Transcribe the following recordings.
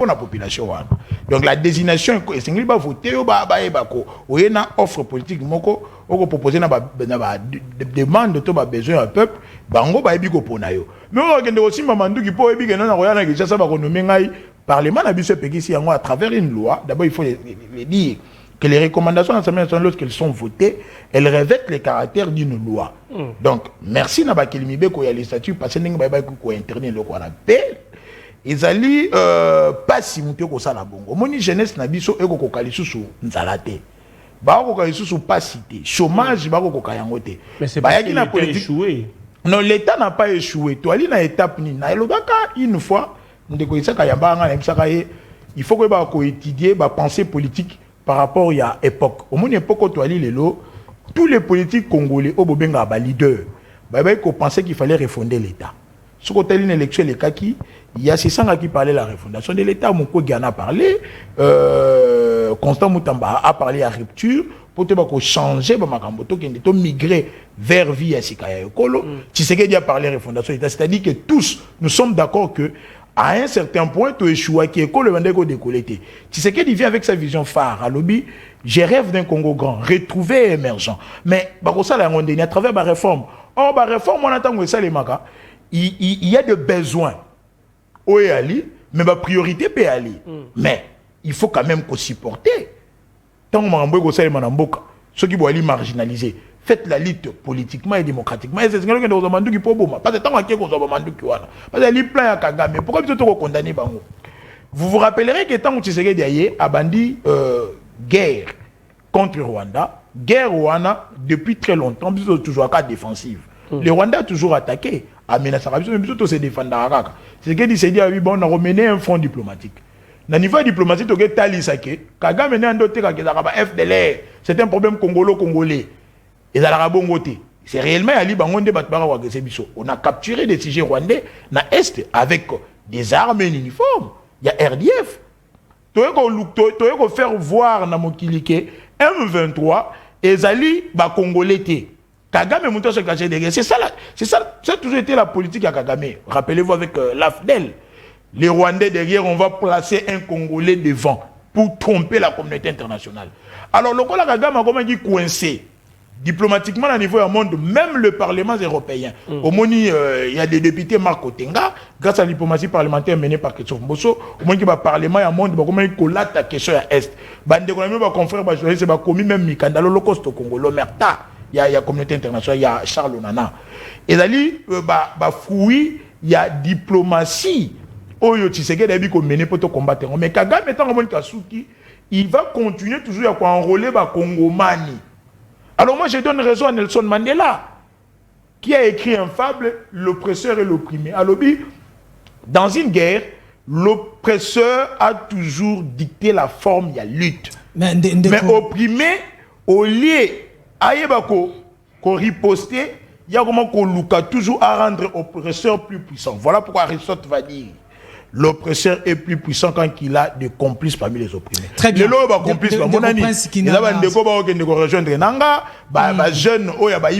pour la population. Donc la désignation, c'est qu'il va voter, il y a une offre politique, on va proposer des demandes de besoin au peuple, bango ba ebi ko pona yo. Mais on regarde aussi Mamadou qui peut ebi que non na que ça va renommer ngai parlement na biso pekisi yango à travers une loi. D'abord il faut les dire que les recommandations de l'Assemblée nationale lorsqu'elles sont votées, elles revêtent les caractères d'une loi. Donc merci na ba kelimibe ko ya les statuts parce que ninga ba ko internet le ko na paix. Ils allaient pas si monter ko ça la bongo. Moni jeunesse na biso eko ko kalisusu nzalate. Ba ko kalisusu pas cité. Chômage ba ko kayangote. Mais c'est parce que l'État a échoué. Non, l'État n'a pas échoué. Toi, il na étape ni na elobaka une fois ndeko isaka yamba nga na bisaka il faut que ba ko étudier ba pensée politique par rapport à époque. Au mon époque toi lelo tous les politiques congolais au bobenga ba leader. Ba ko penser qu'il fallait refonder l'État. Ce côté une élection les kaki il y a 600 qui parlaient de la refondation de l'État. Moko Gana a parlé, Constant Moutamba a parlé à rupture pour te changer, pour migrer vers Via Sikaya Ekolo. Tshisekedi a parlé de la refondation de l'État. C'est-à-dire que tous, nous sommes d'accord que à un certain point, tu échoues qui est le Vendéko décolleté. Tshisekedi vient avec sa vision phare à lobby. Je rêve d'un Congo grand, retrouvé et émergent. Mais à travers ma réforme. Or, ma réforme, on attend que ça les magas. Il y a des besoins. Ali, mais ma priorité peut aller. Mais il faut quand même qu'on supporter. Tant que ceux qui vont aller marginaliser, faites la lutte politiquement et démocratiquement. Et c'est ce que nous avons dit pour vous. Parce que tant que vous avez dit parce que les plans à Kagame, pourquoi vous êtes condamné par vous? Vous vous rappellerez que tant que Tshisekedi a bandit guerre contre Rwanda, guerre Rwanda depuis très longtemps, ils sont toujours à cas défensive. Le Rwanda a toujours attaqué. Mais ça se défendre. C'est ce que dit bon, on a remené un front diplomatique. Au niveau diplomatique, Kagame n'est pas FDLR. C'est un problème congolais. C'est réellement on a capturé des sujets rwandais dans l'Est avec des armes et des uniformes. Il y a RDF. Tu as faire voir dans mon kilike M23 et Zali Congolais. Kagame monte se cacher derrière. C'est ça, ça a toujours été la politique à Kagame. Rappelez-vous avec l'AFDEL. Les Rwandais derrière, on va placer un Congolais devant pour tromper la communauté internationale. Alors, le Kagame a comment dit coincé. Diplomatiquement, à niveau du monde, même le Parlement européen. Au moins, il y a des députés Marc Otenga, grâce à la diplomatie parlementaire menée par Christophe Mbosso, au moins, il y a le Parlement, il y a le monde, comment il colle la question à l'Est. Bande de confrères, c'est commis même Mikanda, l'Holocauste au Congo, l'Omerta. Il y a la communauté internationale, il y a Charles Onana. Et là, il y a diplomatie. Oyo Tshisekedi a dit qu'on menait pour te combattre. Mais Kagame étant en Kasuki, il va continuer toujours à enrôler les Congomani. Alors moi, je donne raison à Nelson Mandela, qui a écrit un fable, l'oppresseur et l'opprimé. Alors, dans une guerre, l'oppresseur a toujours dicté la forme, il y a lutte. Mais opprimé, au lieu qu'on riposter, il y a comment qu'on luka toujours à rendre l'oppresseur plus puissant. Voilà pourquoi Aristote va dire l'oppresseur est plus puissant quand il a des complices parmi les opprimés. Très bien. Les complices, rejoindre Nanga, jeunes,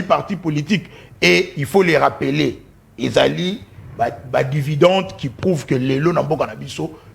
parti politique. Et il faut les rappeler. Ils allient dividendes qui prouvent que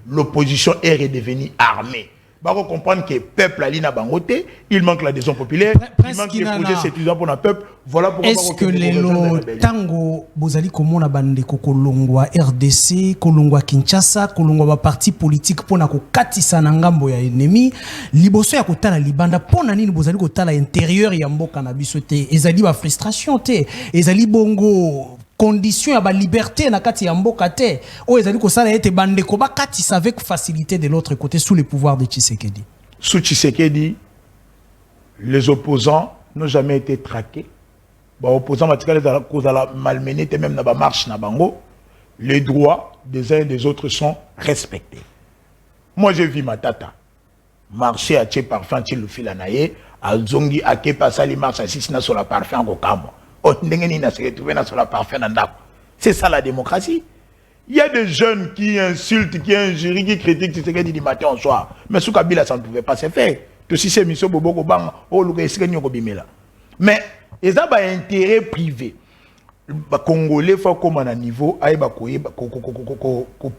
l'opposition est redevenue armée. Il faut comprendre que le peuple a l'ina bangoté, il manque l'adhésion populaire, il manque des projets séduisants pour le peuple. Voilà pourquoi. Est-ce que le tango bozali komona bande kolongwa RDC, kolongwa Kinshasa, kolongwa parti politique pour na kokatisa na ngambo ya ennemi, liboso ya kotala libanda pona nini bozali kotala intérieur ya mboka na biso te, ezali ba frustration te, ezali bongo condition à la liberté na kati ya mboka te o ezali ko sala ete bande ko ba kati avec facilité de l'autre côté sous le pouvoir de Tshisekedi. Sous Tshisekedi, les opposants n'ont jamais été traqués. Les opposants malmenés même dans la marche na bango, les droits des uns et des autres sont respectés. Moi j'ai vu ma tata marcher à Tché Parfum Tché le filanaye à Zongi à Kepa Sali marche à Sisna sur la parfum au Kamo. C'est ça la démocratie. Il y a des jeunes qui insultent, qui injurient, qui critiquent Tshisekedi du matin au soir. Mais sous Kabila, ça ne pouvait pas se faire. Mais ils ont un intérêt privé. Les Congolais, il faut comme à un niveau,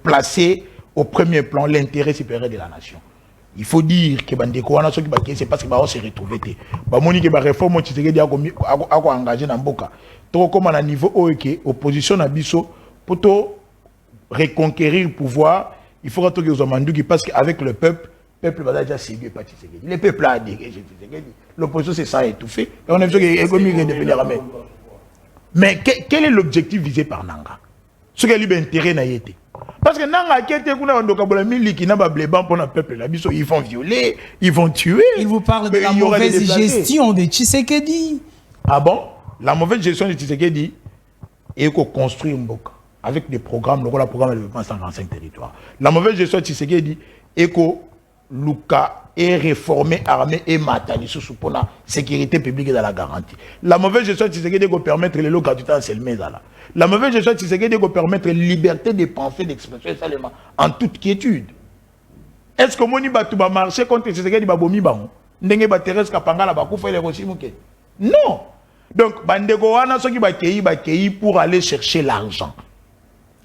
placer au premier plan l'intérêt supérieur de la nation. Il faut dire que c'est parce que va se retrouver. Bamoni que la réforme Tshisekedi a engagé dans Mboka. Trop comme à niveau OEK, opposition à Bisso, pour reconquérir le pouvoir, il faut que les Omanduki parce qu'avec le peuple va déjà séduire par Tshisekedi. Le peuple a dit l'opposition c'est ça étouffé. Et on a vu que mais quel est l'objectif visé par Nanga? Ce qui est l'intérêt n'a été. Parce que Nanga qui était pour le peuple, ils vont violer, ils vont tuer. Il vous parle de la mauvaise gestion de Tshisekedi. Ah bon? La mauvaise gestion de Tshisekedi est qu'on construit Mboka avec des programmes, le programme de développement 145 territoires. La mauvaise gestion de Tshisekedi est qu'on Luka est réformé, armé et matani sous la sécurité publique dans la garantie. La mauvaise gestion de Tshisekedi est qu'on permettre les locaux du temps seulement. La mauvaise gestion de Tshisekedi est qu'on permettre liberté de pensée, d'expression seulement en toute quiétude. Est-ce que Moni Batouba marché contre Tshisekedi Babomi Bango? Ndenge Bateres Kapangala Bakoufa et Rosimuke? Non! Donc, Bandego wana ceux qui bakei pour aller chercher l'argent.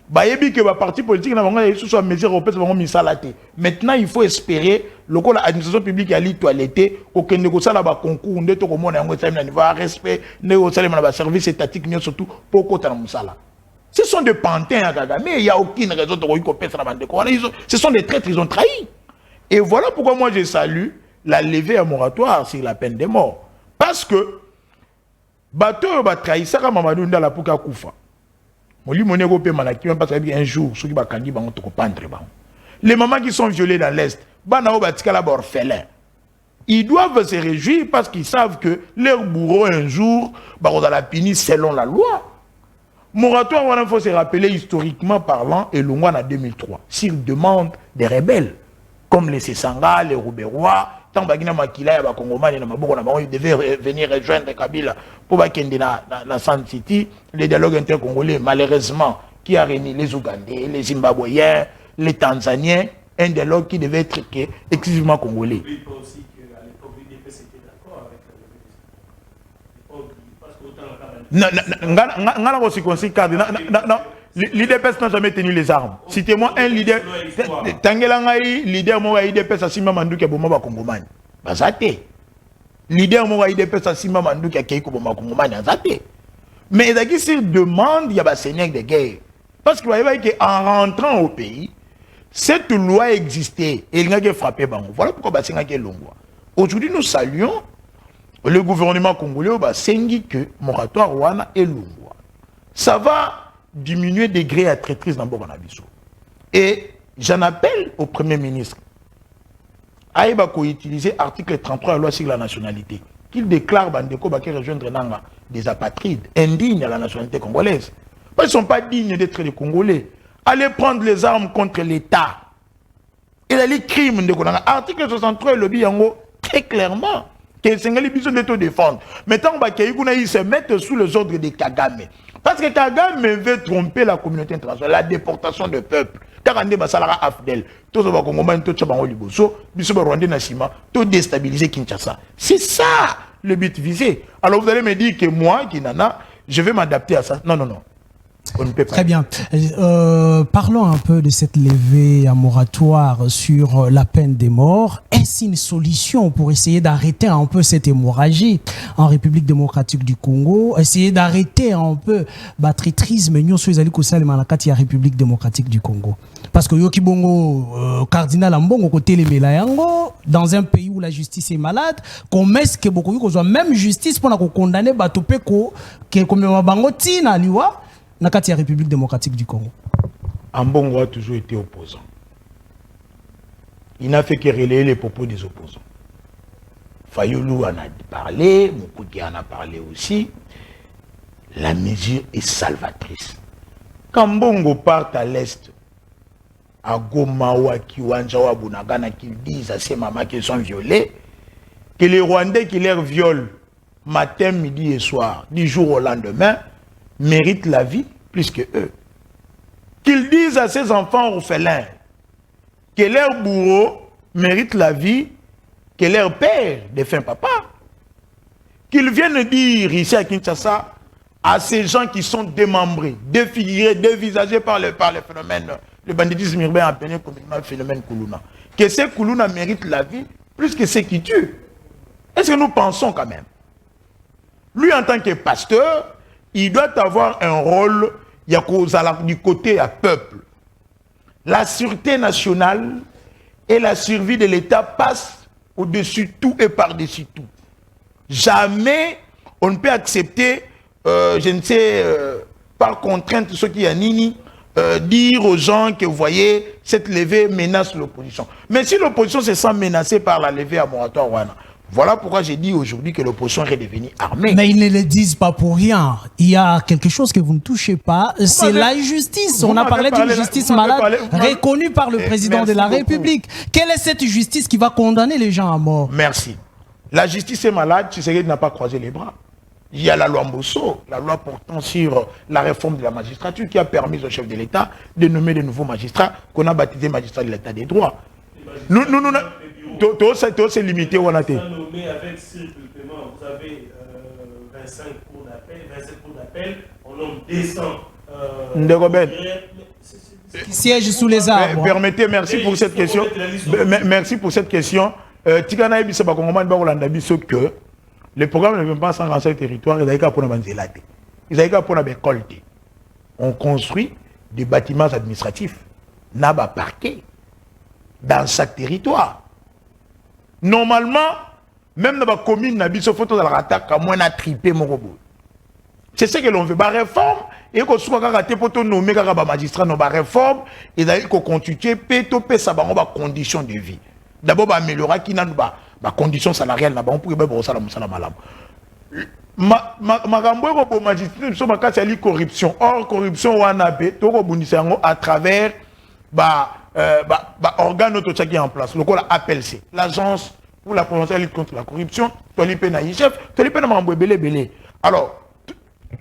Bayebi que le parti politique n'a pas sous sa mesure européenne va misalaté. Maintenant, il faut espérer le l'administration publique a li toiletté aucun négociant là bas concours on to komona yango tsamina niveau respect négocier na service étatique surtout pour kota na musala. Ce sont des pantins à Kagame, mais il n'y a aucune raison de recompenser la bande. Ce sont des traîtres, ils ont trahi. Et voilà pourquoi moi je salue la levée à moratoire sur la peine de mort. Parce que bateau va trahir ça comme Mamadou Ndala pour Koufa. Parce qu'un jour, ceux qui vont comprendre. Les mamans qui sont violées dans l'Est, ils doivent se réjouir parce qu'ils savent que leur bourreau un jour va la punir selon la loi. Moratoire, il faut se rappeler historiquement parlant, et le mois en 2003, sur demande des rebelles, comme les Sessanga, les Rouberois, tant Bagina Makila, ils devaient venir rejoindre Kabila pour Bakende dans San City, les dialogues intercongolais, malheureusement, qui a réuni les Ougandais, les Zimbabwéens, les Tanzaniens, un dialogue qui devait être exclusivement congolais. Oui, pas aussi qu'à l'époque, l'UDP était d'accord avec non, l'IDPS n'a jamais tenu les armes. Citez-moi un leader. Tangelangaï, leader moi IDPS à Sima Mandouki à Bomba Kongomani. Bazate. Leader moi IDPS à Sima Mandouki à Keiko Bomba Kongomani. Bazate. Mais il y a qui se demande, il y a des seigneurs de guerre. Parce que vous voyez qu'en rentrant au pays, cette loi existait et il y a frappé Bango. Voilà pourquoi Bassenga est longwa. Aujourd'hui, nous saluons le gouvernement congolais au Bassengi que moratoire Wana est longwa. Ça va diminuer des degrés à traîtrise dans Bogonabiso. Et j'en appelle au Premier ministre à utiliser l'article 33 de la loi sur la nationalité, qu'il déclare Bandeko Baké rejoindre Nanga des apatrides, indignes à la nationalité congolaise. Parce qu'ils ne sont pas dignes d'être des Congolais. Allez prendre les armes contre l'État. Il a les crimes de Konanga. Article 63, le Biyango, très clairement, que les Sénégalais besoin de te défendre. Maintenant, ils se mettent sous les ordres de Kagame. Parce que Kagame veut tromper la communauté internationale, la déportation de peuple. Car on est Basalara Afdel, tous les Congolais, tous les Liboso, tous les Rwandais Nassima, tout déstabiliser Kinshasa. C'est ça le but visé. Alors vous allez me dire que moi, Kinana, je vais m'adapter à ça. Non, non, non. On ne peut pas. Très bien. Parlons un peu de cette levée à moratoire sur la peine des morts. Est-ce une solution pour essayer d'arrêter un peu cette hémorragie en République démocratique du Congo? Essayer d'arrêter un peu le traîtrisme la République démocratique du Congo? Parce que Yoki Bongo, cardinal Ambongo, côté les Melayango, dans un pays où la justice est malade, qu'on mette que beaucoup de même justice pour condamner Batopeko, qui est comme un bangoti na liwa. La République démocratique du Congo. Ambongo a toujours été opposant. Il n'a fait que relayer les propos des opposants. Fayoulou en a parlé, Moukouki en a parlé aussi. La mesure est salvatrice. Quand Mbongo part à l'est, à Goma ou à Kiwanja ou à Bunagana, qu'ils disent à ces mamans qu'ils sont violés, que les Rwandais qui les violent matin, midi et soir, du jour au lendemain, méritent la vie plus que eux. Qu'ils disent à ces enfants orphelins que leur bourreau mérite la vie que leur père, défunt papa. Qu'ils viennent dire ici à Kinshasa à ces gens qui sont démembrés, défigurés, dévisagés par le phénomène le banditisme urbain appelé communément le phénomène Koulouna. Que ces Koulouna méritent la vie plus que ceux qui tuent. Est-ce que nous pensons quand même? Lui, en tant que pasteur, il doit avoir un rôle du côté à peuple. La sûreté nationale et la survie de l'État passent au-dessus de tout et par-dessus tout. Jamais on ne peut accepter, je ne sais, par contrainte, ce qui a nini, dire aux gens que vous voyez, cette levée menace l'opposition. Mais si l'opposition se sent menacée par la levée à moratoire Wana, voilà pourquoi j'ai dit aujourd'hui que l'opposition est devenue armée. Mais ils ne le disent pas pour rien. Il y a quelque chose que vous ne touchez pas, c'est l'injustice. On a parlé d'une justice malade reconnue par le président de la République. Quelle est cette justice qui va condamner les gens à mort? Merci. La justice est malade, Tshisekedi n'a pas croisé les bras. Il y a la loi Mbosso, la loi portant sur la réforme de la magistrature qui a permis au chef de l'État de nommer de nouveaux magistrats qu'on a baptisé magistrats de l'État des droits. Nous, c'est limité où on a été. Nommé avec paiement, vous avez 25 cours d'appel, 27 cours d'appel, on nomme 200 qui siègent sous les arbres. Permettez, merci pour cette question. Merci pour cette question. Tikana Ebisa Bakongoma Bakolanda biso que le programme ne vient pas sans renseigner le territoire, ils n'ont pour Banzelate. Ils n'ont pour récolter. On construit des bâtiments administratifs, naba parquet, dans chaque territoire. Normalement, même dans la commune, il faut la attaque à moins tripé mon robot. C'est ce que l'on veut. La réforme, et qu'on soit raté pour nommer un magistrat, la réforme, et d'ailleurs qu'on constitue, pétopé, ça va avoir conditions de vie. D'abord, améliorer qui n'a pas conditions salariales, on pourrait faire ça la malam. Ma magistrat, nous sommes en cas de corruption. Or, corruption, on a à travers organe qui est en place. Le APLC, l'agence pour la prévention et la lutte contre la corruption, Tolipe Naïchef, Tolipe Namamboué Belé. Alors,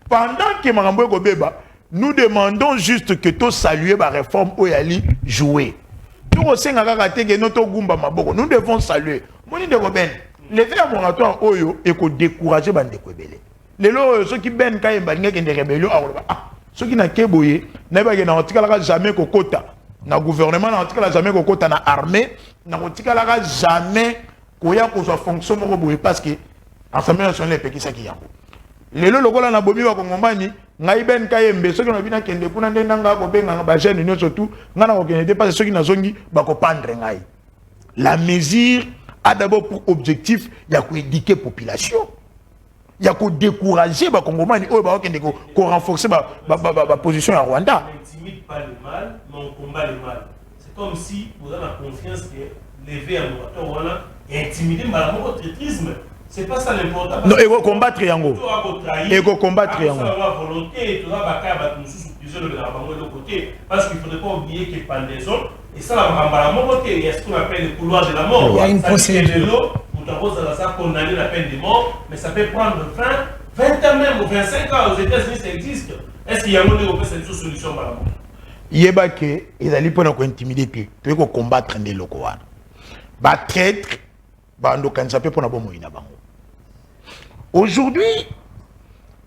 pendant que Maramboué Gobeba, nous demandons juste que tu salues la réforme Oyali jouer. Nous devons saluer. Les faits moratoires Oyo et qu'on décourage Bande Kwebele. Les lois, ceux qui ben quand ils bannent des rébellions, ceux qui n'ont pas boyé, n'ont jamais kokota. Na gouvernement n'a jamais kokota na armée, n'a jamais koya pour sa fonction parce que l'Assemblée nationale est petit ça qui y a. Les lois na bomi wa kongomani, ngai ben kayembe ceux qui n'ont pas kende kuna ndenda nga ko benga ba jeune union surtout, ngana ko kende pas ceux qui na zongi ba ko pendre ngai. La mesure a d'abord pour objectif il y a éduquer population. Il y a décourager les Congolais pour renforcer la position à Rwanda. On n'intimide pas le mal, mais on combat le mal. C'est comme si vous avez la confiance que lever un moratoire et intimider le traîtrisme. C'est pas ça l'important. Non, il faut combattre Yango. Il faut combattre Yango. Parce qu'il ne faudrait pas oublier que pendaison, et ça, il y a ce qu'on appelle le couloir de la mort. Il y a une procédure. Ça condamner la peine de mort, mais ça peut prendre 20 ans même ou 25 ans. Aux États-Unis, ça existe. Est-ce qu'il y a une solution par rapport? Il y a des gens qui ont intimidé, qui ont combattre les locaux. Les traîtres, aujourd'hui,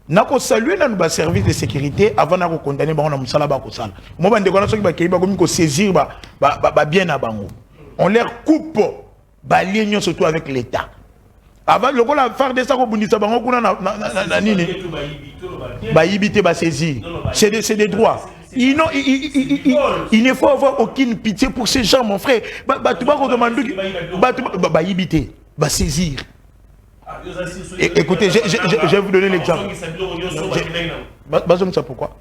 nous avons salué nos services de sécurité avant de condamner les gens. On leur coupe les surtout avec l'État. Avant le coup la faire de ça ko bundisa bango kuna na nini ba yibité ba saisir c'est des droits. Il ne faut avoir aucune pitié pour ces gens mon frère. Ba tu vas demander ba yibité ba saisir. Écoutez, je vais vous donner l'exemple. Bazom ça pourquoi?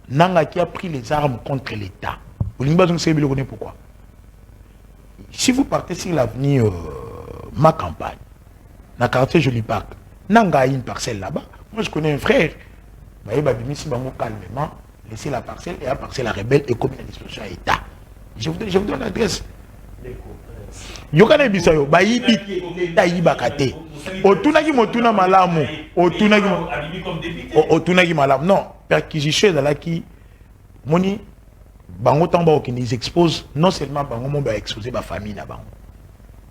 Nanga qui a pris les armes contre l'État. Vous savez pourquoi? Si vous partez sur l'avenue ma campagne, dans le quartier Joli Parc, Nanga a une parcelle là-bas. Moi je connais un frère. Il va calmement laisser la parcelle et la parcelle à rebelle et comme une disposition à l'État. Je vous donne l'adresse. Yokane bisayo ba yibi ta yibakate. Otunaki motuna malamu, otunaki malamu. Non, perquisition dans la qui moni bango tamba qui nous expose non seulement bango mon ba exposer ba famille na bango.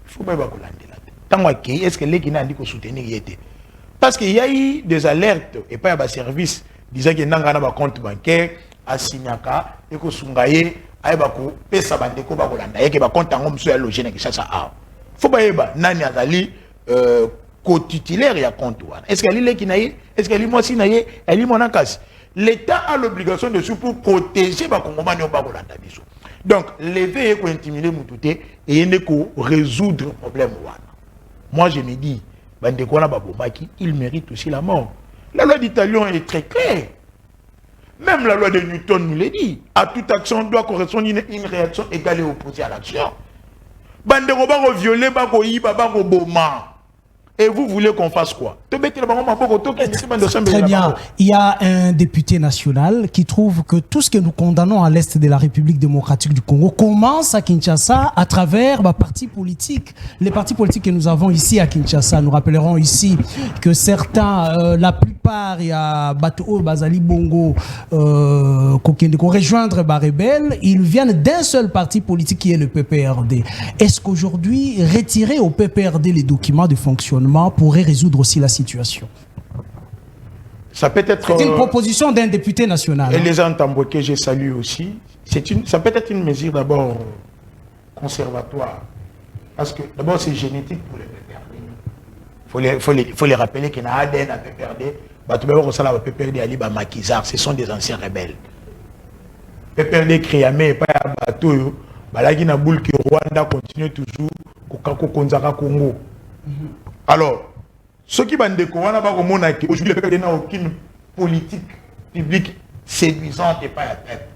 Il faut pas kolande là. Tant que est-ce que les qui n'a dit ko soutenir yete. Parce qu'il y a eu des alertes et pas ba service disant que nanga na ba compte bancaire à Signaka et ko sungaye ayeba ko pesa bandeko ba kolanda yeke ba compte ngom so ya loger na Kinshasa a faut ba yeba nani azali co-titulaire ya compte wana est-ce qu'elle est qui naie est-ce qu'elle est moi si naie elle est mon cas l'État a l'obligation de pour protéger ba kongomani ba kolanda biso donc lever ko intimider mututé et yende ko résoudre problème wana moi je me dis bandeko na ba bomaki il mérite aussi la mort. La loi d'Italie est très claire. Même la loi de Newton nous l'a dit. À toute action doit correspondre une réaction égale et opposée à l'action. Bandeko ba violer, ba ko yiba, ba ko boma. Et vous voulez qu'on fasse quoi? Très bien. Il y a un député national qui trouve que tout ce que nous condamnons à l'est de la République démocratique du Congo commence à Kinshasa à travers partis politiques. Les partis politiques que nous avons ici à Kinshasa, nous rappellerons ici que certains, la plupart, il y a Bato Bazali Bongo, qu'on rejoindre Barebel, ils viennent d'un seul parti politique qui est le PPRD. Est-ce qu'aujourd'hui, retirer au PPRD les documents de fonctionnement pourrait résoudre aussi la situation? Ça peut être... C'est une proposition d'un député national. Et les Antamboué que je salue aussi. Ça peut être une mesure d'abord conservatoire. Parce que d'abord c'est génétique pour les PPRD. Il faut les rappeler qu'il y a un ADN à PPRD. Ce sont des anciens rebelles. PPRD Kriamé et pas à Bato. Balagi na boule que Rwanda continue toujours au Congo. Alors, ce qui va aujourd'hui, le PPRD n'a aucune politique publique séduisante et pas à tête.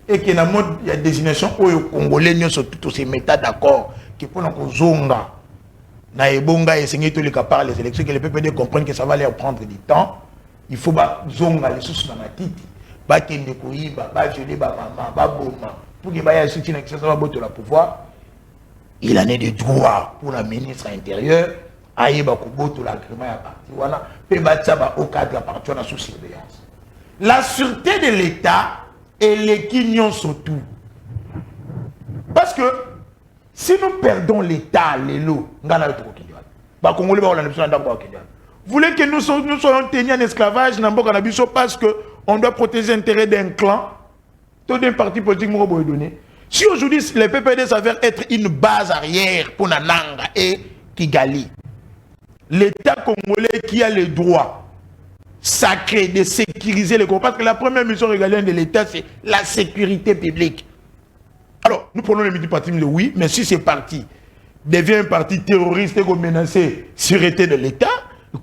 Et qu'il y a une désignation où les Congolais ne sont tous ces méta d'accord qui pour nous zonga. Na ebonga et signer tous les cas par les élections que les PPRD comprennent que ça va leur prendre du temps. Il faut ba zonga les sous dans la titi. Ba kende koyiba, ba violer ba maman, ba boma. Pour que ba ya soutien que ça va botter le pouvoir. Il en est de droit pour la ministre intérieure. Aïba Kuboto l'agrément à partir wana pe batsaba au cadre à partir sous surveillance. La sûreté de l'État et les quignons surtout. Parce que si nous perdons l'État, les lots, ngana to Kenya. Ba Congolais ba on a ndako Kenya. Vous voulez que nous soyons tenus en esclavage n'importe nabiso parce que on doit protéger l'intérêt d'un clan, tout d'un parti politique mo donné. Si aujourd'hui les PPD s'avèrent être une base arrière pour Nananga et Kigali, l'État congolais qui a le droit sacré de sécuriser les Congolais, parce que la première mission régalienne de l'État, c'est la sécurité publique. Alors, nous prenons les multipartisme, oui, mais si ce parti devient un parti terroriste et menacé la sûreté de l'État,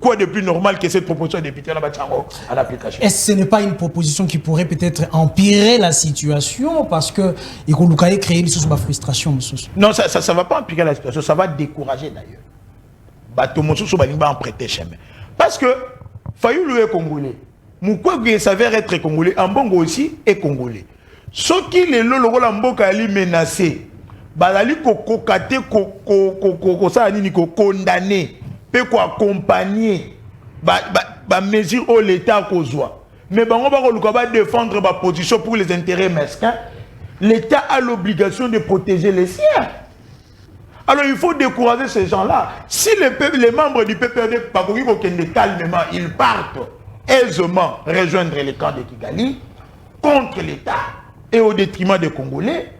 quoi de plus normal que cette proposition de député à l'application? Est-ce que ce n'est pas une proposition qui pourrait peut-être empirer la situation parce que il faut créer une source de frustration? Non, ça ne va pas empirer la situation, ça va décourager d'ailleurs. Parce que Fayulu est congolais. Mukwege s'avère être congolais. Ambongo aussi est congolais. Ce qui les lolo mboka ali menacé, balali ko kokate ko ça ni ko condamner, peut ko accompagner ba mesure au l'état kozwa. Mais bango ba ko ba défendre ba position pour les intérêts mesquins. L'état a l'obligation de protéger les siens. Alors il faut décourager ces gens-là. Si les membres du PPRD calmement, ils partent aisément rejoindre les camps de Kigali contre l'État et au détriment des Congolais,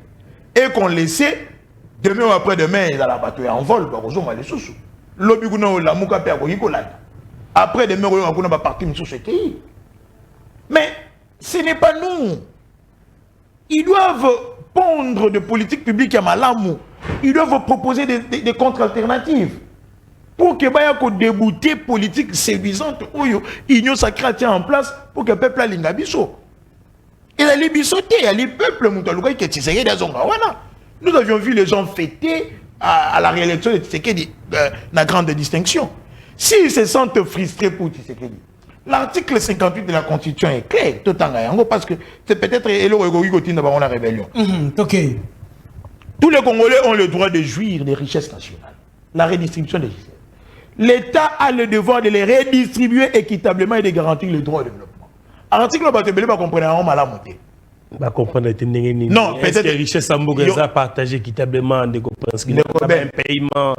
et qu'on laissait demain ou après-demain, ils allaient battre en vol, les sous. Après demain, on va partir sur ce pays. Mais ce n'est pas nous. Ils doivent pondre de politique publique à Malamou. Ils doivent proposer des contre-alternatives pour que y ait débouté politique séduisante où l'Union sacrée tient en place pour que le peuple ait l'ingabissot. Et la libissoté, il y a les peuples qui Tshisekedi à Zongawana. Nous avions vu les gens fêter à la réélection de Tshisekedi, la grande distinction. S'ils se sentent frustrés pour Tshisekedi, l'article 58 de la Constitution est clair, tout en parce que c'est peut-être la rébellion. Ok. Tous les Congolais ont le droit de jouir des richesses nationales. La redistribution des richesses. L'État a le devoir de les redistribuer équitablement et de garantir le droit au développement. L'article va comprendre mal à monter. Non, peut-être les richesses sont partagées équitablement. Un paiement,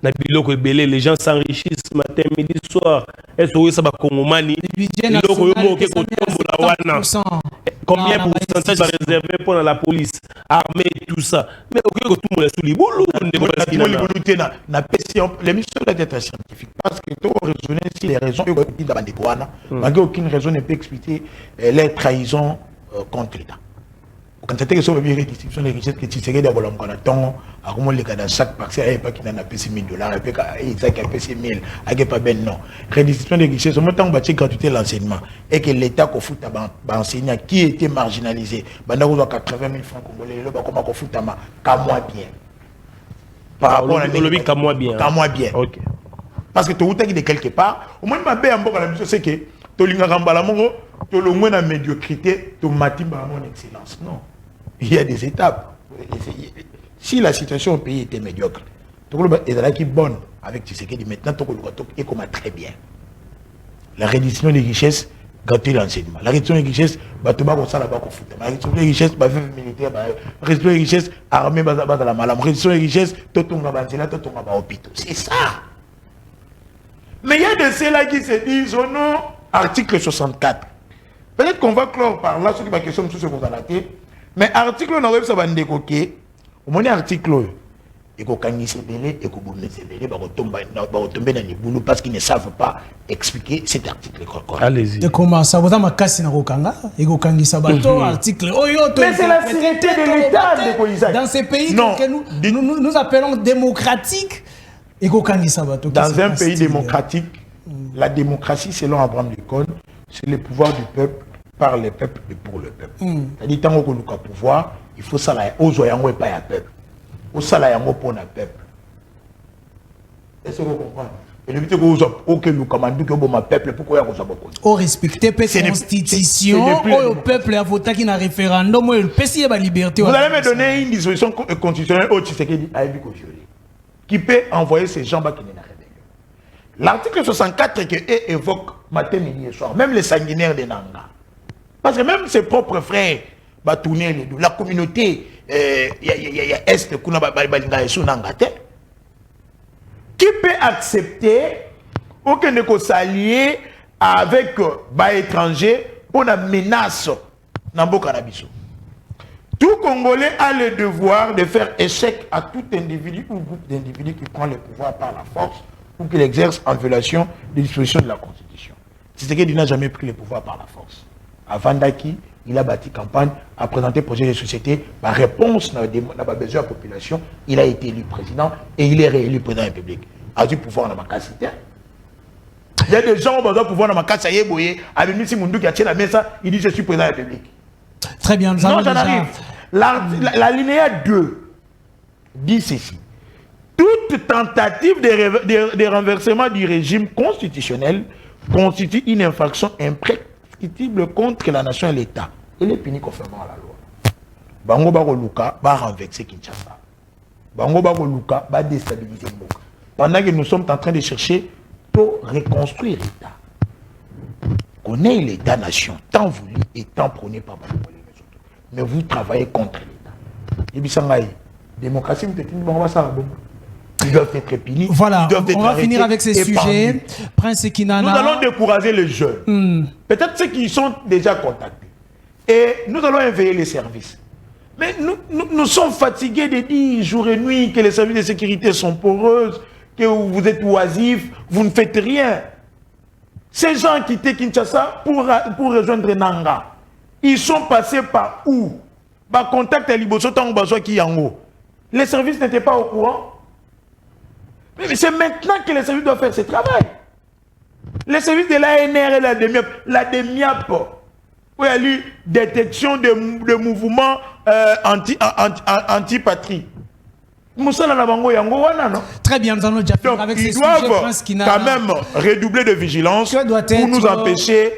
les gens s'enrichissent matin, midi, soir. Est-ce que ça va Combien de pourcentage va réserver pour la police, armée, tout ça. Mais au lieu que tout le monde est sous les boulots, l'émission doit être scientifique. Parce que tu as raisonné si les raisons, malgré aucune raison ne peut expliquer les trahisons contre l'État. Quand c'était que sur la redistribution des richesses, que tu serais d'abord en temps, à comment les cas dans chaque parcelle, il n'y a pas qui n'a pas $1 000, il n'y a pas $1 000, il n'y a pas ben non. Redistribution des richesses, au moment où on bâtit gratuité l'enseignement, et que l'État qu'on fout à enseignant qui était marginalisé, pendant qu'on a 80 000 francs congolais, là, comment qu'on fout à moi, qu'à moi bien. Par rapport à le qu'à moi bien. Qu'à moi bien. Ok. Parce que tu as de quelque part, au moins, ma belle en bas, la mission, c'est que tu as l'ingarambalamongo, tu as le moins de médiocrité, tu as mon excellence. Non. Il y a des étapes. Si la situation au pays était médiocre, tu es bonne avec Tshisekedi, maintenant tu es comme très bien. La redistribution des richesses, gâter l'enseignement. La redistribution des richesses, tu vas comme ça là-bas qu'on fout. La redistribution des richesses, militaire, la redistribution des richesses, armée, la malam. La redistribution des richesses, tu es hôpital. C'est ça. Mais il y a de ceux-là qui se disent, oh non, article 64. Peut-être qu'on va clore par là, sur la question de tout ce que vous avez. Mais article, on a vu ça va décoquer. Au moins, article, il faut qu'on y s'ébelle, il faut qu'on y s'ébelle, il faut tomber dans les boulots parce qu'ils ne savent pas expliquer cet article. Allez-y. Et comment ça vous a ma casse dans Rokanga? Et qu'on y s'abato, article. Mais c'est la sécurité de l'État, dans ces pays que nous appelons démocratiques. Et qu'on y s'abato. Dans un pays démocratique, la démocratie, selon Abraham Lincoln, c'est le pouvoir du peuple, par le peuple et pour le peuple. C'est-à-dire, tant qu'on a pouvoir, il faut ça là, aux oyango et pas à peuple. Au salayango pour le peuple. Est-ce que vous comprenez? Et le but que vous avez nous commandons que vous peuple, pourquoi vous avez beaucoup? Au respecter la constitution, au peuple a voté qui n'a référendum, le pays a liberté. Vous allez me donner une disposition constitutionnelle au Tshisekedi qui peut envoyer ces gens qui n'ont rien. L'article 64 qui évoque matin, midi et soir, même les sanguinaires de Nanga. Parce que même ses propres frères, la communauté Est, qui peut accepter aucun de s'allier avec les étrangers pour la menace dans le Canabiso. Tout Congolais a le devoir de faire échec à tout individu ou groupe d'individus qui prend le pouvoir par la force ou qu'il exerce en violation des dispositions de la Constitution. C'est ce qu'il n'a jamais pris le pouvoir par la force. Avant Daki, il a bâti campagne, a présenté projet de société, la réponse n'a pas besoin de la population, il a été élu président et il est réélu président de la République. A du pouvoir dans ma casse. Il y a des gens qui ont besoin de pouvoir dans ma casse, avec Missi Mundou qui a tiré la messe, il dit je suis président de la République. Très bien, nous allons déjà... arrive. L'alinéa 2 dit ceci. Toute tentative de renversement du régime constitutionnel constitue une infraction imprescriptible contre la nation et l'État. Il est puni conformément à la loi. Bango Baro Luka va renverser Kinshasa. Bango Baro Luka va déstabiliser Mboka. Pendant que nous sommes en train de chercher pour reconstruire l'État. Qu'on ait l'État-nation, tant voulu et tant prôné par Bango. Mais vous travaillez contre l'État. Et puis, démocratie, vous êtes une bonne ils doivent être punis. Voilà, on va finir avec ces sujets. Prince Kinana. Nous allons décourager les jeunes. Peut-être ceux qui sont déjà contactés. Et nous allons éveiller les services. Mais nous sommes fatigués de dire jour et nuit que les services de sécurité sont poreuses, que vous êtes oisifs, vous ne faites rien. Ces gens qui quittent Kinshasa pour rejoindre Nanga, ils sont passés par où? Par contact à Liboso Tangobazo qui est en haut. Les services n'étaient pas au courant. Mais c'est maintenant que les services doivent faire ce travail. Les services de l'ANR et la DEMIAP, où il y a eu détection de mouvements anti-patrie. Très bien, nous allons déjà finir avec ces sujets. Ils doivent quand même redoubler de vigilance pour nous empêcher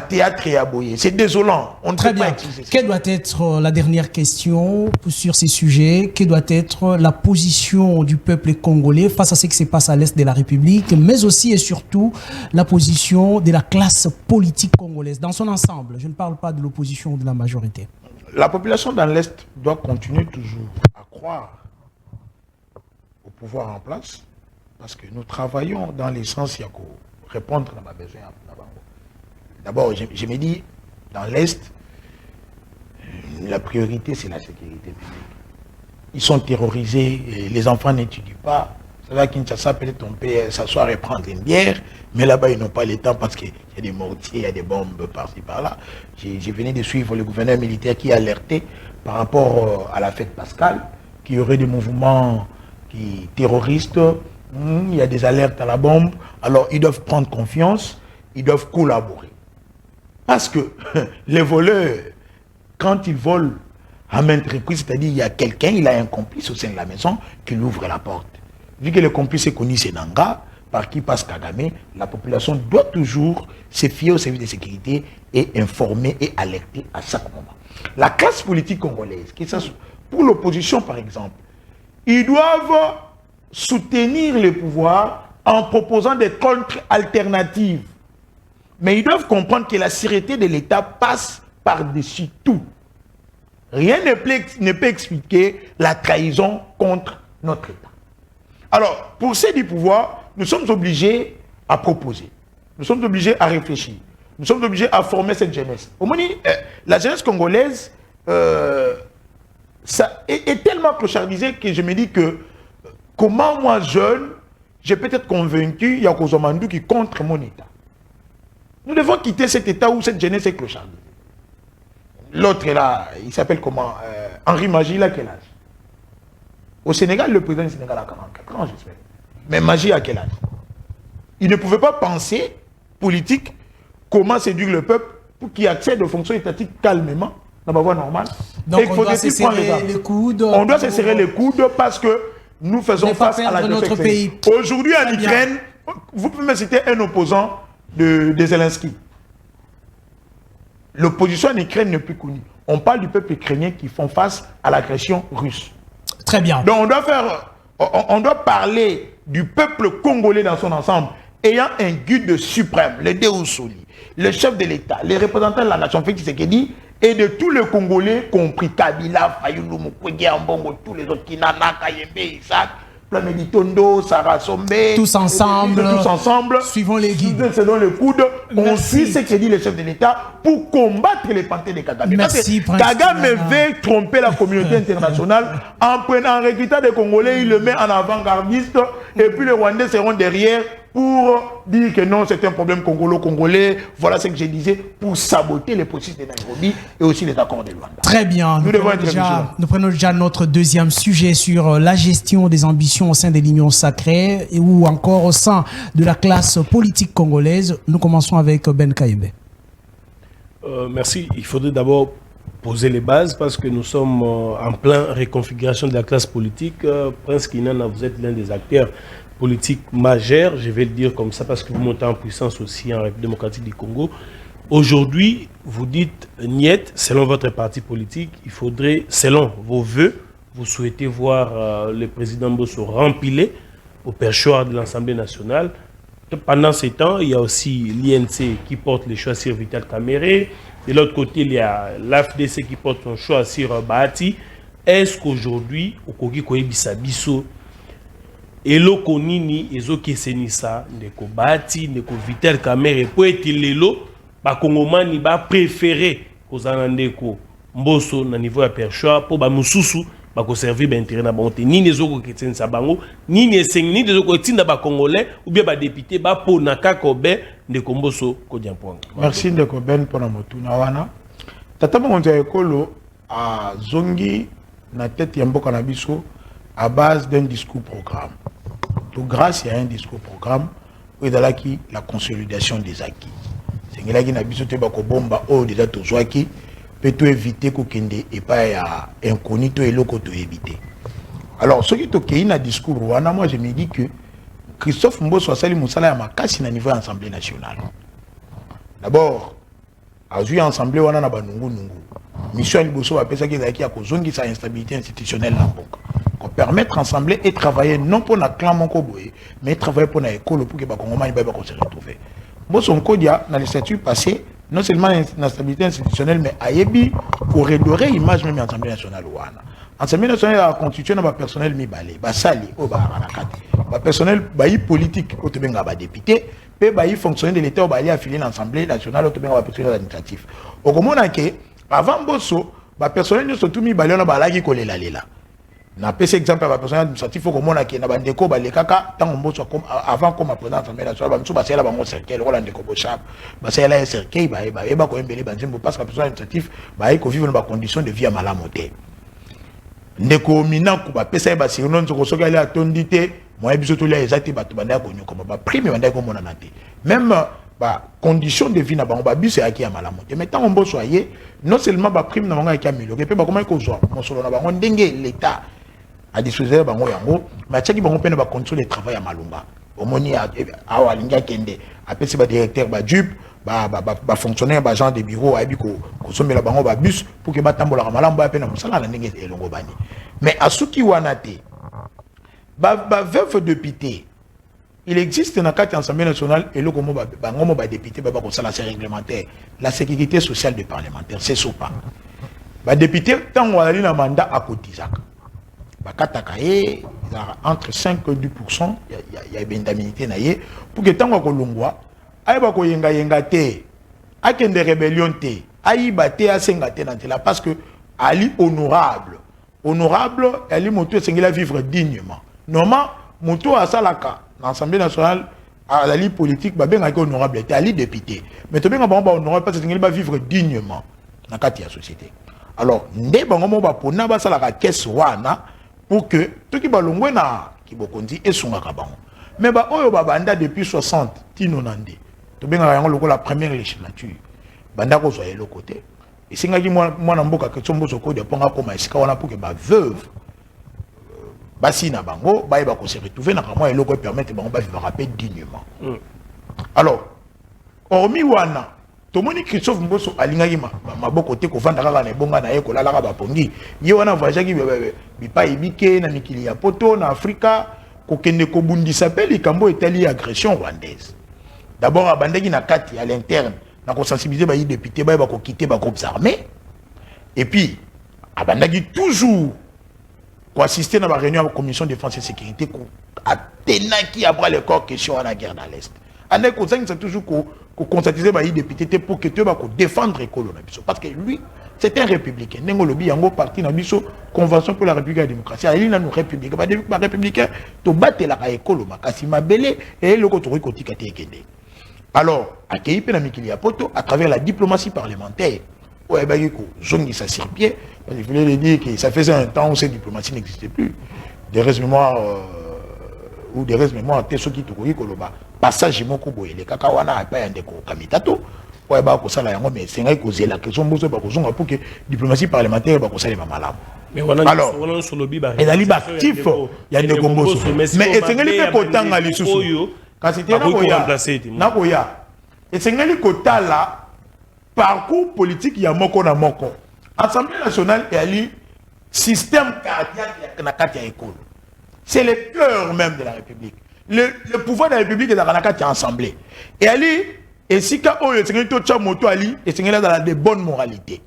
théâtre et aboyer. C'est désolant. On ne Très bien. Quelle doit être la dernière question sur ces sujets? Quelle doit être la position du peuple congolais face à ce qui se passe à l'est de la République, mais aussi et surtout la position de la classe politique congolaise dans son ensemble? Je ne parle pas de l'opposition ou de la majorité. La population dans l'est doit continuer toujours à croire au pouvoir en place parce que nous travaillons dans l'essence pour répondre à ma besoin. D'abord, je me dis, dans l'Est, la priorité, c'est la sécurité publique. Ils sont terrorisés, et les enfants n'étudient pas. C'est là Kinshasa, peut-être on peut s'asseoir et prendre une bière, mais là-bas, ils n'ont pas le temps parce qu'il y a des mortiers, il y a des bombes par-ci, par-là. J'ai venu de suivre le gouverneur militaire qui a alerté par rapport à la fête Pascal, qu'il y aurait des mouvements terroristes, il y a des alertes à la bombe, alors ils doivent prendre confiance, ils doivent collaborer. Parce que les voleurs, quand ils volent à maintes reprises, c'est-à-dire il y a quelqu'un, il a un complice au sein de la maison qui lui ouvre la porte. Vu que le complice est connu, c'est Nanga, par qui passe Kagame, la population doit toujours se fier au service de sécurité et informer et alerter à chaque moment. La classe politique congolaise, pour l'opposition par exemple, ils doivent soutenir le pouvoir en proposant des contre-alternatives. Mais ils doivent comprendre que la sûreté de l'État passe par-dessus tout. Rien ne peut expliquer la trahison contre notre État. Alors, pour ceux du pouvoir, nous sommes obligés à proposer. Nous sommes obligés à réfléchir. Nous sommes obligés à former cette jeunesse. Au moins, la jeunesse congolaise ça est tellement clochardisée que je me dis que comment moi, jeune, j'ai peut-être convaincu Yakozo Mandou qui contre mon État. Nous devons quitter cet État où cette jeunesse est clochardisée. L'autre est là, il s'appelle comment Henri Magie, il a quel âge? Au Sénégal, le président du Sénégal a 44 ans, j'espère. Mais Magie a quel âge? Il ne pouvait pas penser, politique, comment séduire le peuple pour qu'il accède aux fonctions étatiques calmement, dans la voie normale. Donc on doit se serrer les coudes. On doit se serrer les coudes parce que nous faisons face à la notre pays. Aujourd'hui en Ukraine, vous pouvez me citer un opposant de Zelensky. L'opposition en Ukraine n'est plus connue. On parle du peuple ukrainien qui font face à l'agression russe. Très bien. Donc on doit parler du peuple congolais dans son ensemble, ayant un guide suprême, le Deus Soli, le chef de l'État, les représentants de la nation, Félix Tshisekedi, et de tous les Congolais, compris Kabila, Fayoulou, Mukwege, Ambongo, tous les autres, Kinana, Kayembe, Isaac, Plameditondo, Sarah Sombe, tous ensemble, suivant les guides, selon le coude, on suit ce que dit le chef de l'État pour combattre les panthères de Kagame. Merci, Kagame veut tromper la communauté internationale en recrutant des Congolais, il le met en avant-gardiste, et puis les Rwandais seront derrière pour dire que non, c'est un problème congolais, voilà ce que je disais, pour saboter les processus de Nairobi et aussi les accords de Luanda. Très bien, nous prenons déjà notre deuxième sujet sur la gestion des ambitions au sein de l'Union sacrée ou encore au sein de la classe politique congolaise. Nous commençons avec Ben Kaïbe. Merci, il faudrait d'abord poser les bases parce que nous sommes en pleine reconfiguration de la classe politique. Prince Kinana, vous êtes l'un des acteurs politique majeure, je vais le dire comme ça parce que vous montez en puissance aussi en République démocratique du Congo. Aujourd'hui, vous dites niet, selon votre parti politique, il faudrait, selon vos voeux, vous souhaitez voir le président Mbosso rempilé au perchoir de l'Assemblée nationale. Pendant ces temps, il y a aussi l'INC qui porte le choix sur Vital Kamere. De l'autre côté, il y a l'AFDC qui porte son choix sur Bahati. Est-ce qu'aujourd'hui, au Kogi Koyebisa Bisso, eloko nini ezoki senisa ndeko Bahati ndeko Vital Kamere po eti lelo ba kongomani ba préféré kozana ndeko Mbosso na niveau ya perchoir po ba mususu ba ko servir ba intérêt na bango te nini ezoko ketsenisa bango nini esengni ezoko tinda ba congolais ou bien ba député ba po na kakobe ndeko Mbosso ko diamponga. Merci ndeko Ben pona motuna wana tata monza ekolo a zongi na tête ya mboka na biso à base d'un discours programme. Tout grâce à un discours programme où il y a la consolidation des acquis. C'est que là qui n'a pas besoin de bomba ou déjà tout soit qui peut tout éviter qu'on kende et pas à inconnu tout et l'autre tout éviter. Alors ce qui est ok il a discours wana moi je me dis que Christophe Mbosso Sali Moussala a ma casse na niveau Assemblée nationale. D'abord a joué Assemblée wana na banungu nungu. Mission Liboso a pensé qu'il y a kozongi sa instabilité institutionnelle na boka. Permettre d'ensembler et travailler non pour la clan Monkoboé, mais travailler pour l'école pour que les Congolais se retrouvent. Moi, son code dans les statuts passés, non seulement l'instabilité institutionnelle, mais ayebi pour redorer l'image même de l'Assemblée nationale. L'Assemblée nationale a constitué un personnel mi-balé, basali, personnel politique, au député, puis fonctionnaire de l'État, affilié à l'Assemblée nationale, au personnel administratif. Au moment où, avant Mbosso, ba personnel surtout mi balona balaki kolela lela na pese exemple ba personnel administratif faut komona ki na bandeko balekaka tango mboso comme avant comme président assemblée nationale ba mtsu ba sela ba mo cercle ko la ndeko bochap ba sela cercle ba ko embele banzimbo parce que personnel administratif ba ko vivre dans ba conditions de vie à malamote ndeko minaku ba pesa ba sirino nzoko soki ali atondi te moi biso to lia ezati bato banda ko nyoko ba prime banda ko mona na te même ba condition de vie na bango ba biso ya ki ya malamote mais tant mboso aye non seulement ba prime na bango ya ki améliorer pe ba comment ko zo mo solo na bango ndenge l'état à disposer bango yango mais tchaki bango pena ba condition de travail ya malunga omoni awa linga kende apesi ba directeur ba jup ba fonctionnaire ba gens de bureau abi ko somela bango ba bus pour que ba tambola ka malambo ya pena musala na ndenge elongo bani mais asuki wana te ba veuve député il existe dans la carte Assemblée nationale et le comme bango ba député ba ko sala réglementaire la sécurité sociale des parlementaires c'est sopa ba député tant wali na mandat à cotisaka bakataka ye entre 5 et 10% il y a indemnité na ye pour que tant ko longwa ay ba ko yenga te akende rébellion te ay ba te asenga te na tela parce que ali honorable ali moto sengela vivre dignement normalement moto asalaka dans l'Assemblée nationale à la ligne politique ba benga ko honorable te ali député mais to benga ba honorable parce que sengela vivre dignement na kati ya société alors nde bango mo ba pona ba salaka caisse wana pour que tout qui balongwe na kibokondi esungaka bango mais ba oyo ba banda depuis 60 tino nande to benga yango loko la première législature banda ko soye le côté et singaki mwana mboka ke tsombo soko de ponga koma esika wana pour que ba veuve basi na bango ba ko se retrouver na kamwa eloko permettre bango ba vivre rapide dignement alors hormis wana tomoni Christophe Mboso alingaki maboko te ko vanda kaka na bonga na ye ko lala ka bapongi ye wana voyage ki bipa ibike na mikili ya poto na Afrika ko kende ko bundisa pe likambo etali agression rwandaise d'abord abandaki na kati à l'interne na ko sensibiliser ba yi député ba ko quitter ba groupes armés et puis abandaki toujours ko assister na ba réunion de la commission de défense et sécurité ko atenaki après le corps question à la guerre dans l'est ane ko zang c'est toujours ko conscientiser ba yi député pour que tu va défendre écolo na biso parce que lui c'est un républicain nengo lobi yango parti na biso convention pour la république et la démocratie ali na nous république ba républicain to batela ka écolo makasi mabele et loko to ko tikate ekende alors akei pe na mikili ya poto à travers la diplomatie parlementaire ouais ba yiko zongi sa sur pied il voulait le dire que ça faisait un temps où cette diplomatie n'existait plus des restes mémoire ou des restes mémoire te soki to ko loba passage moko boye le kaka wana pa yande ko kamitato ouais ba ko sala yango mais c'est ngai ko zela que son boso ba ko zonga pour que diplomatie parlementaire ba ko sala malamu mais wana alors et la libre actif yande ko boso mais c'est ngai pe ko tanga lisusu kasi te na ko ya et c'est ngai ko tala parcours politique ya moko na moko Assemblée nationale et ali système cardiaque na kati ya école c'est le cœur même de la République. Le pouvoir de la République est dans la carte assemblée. Et Ali, et si quand on est moto Ali, et c'est dans la de bonne moralité.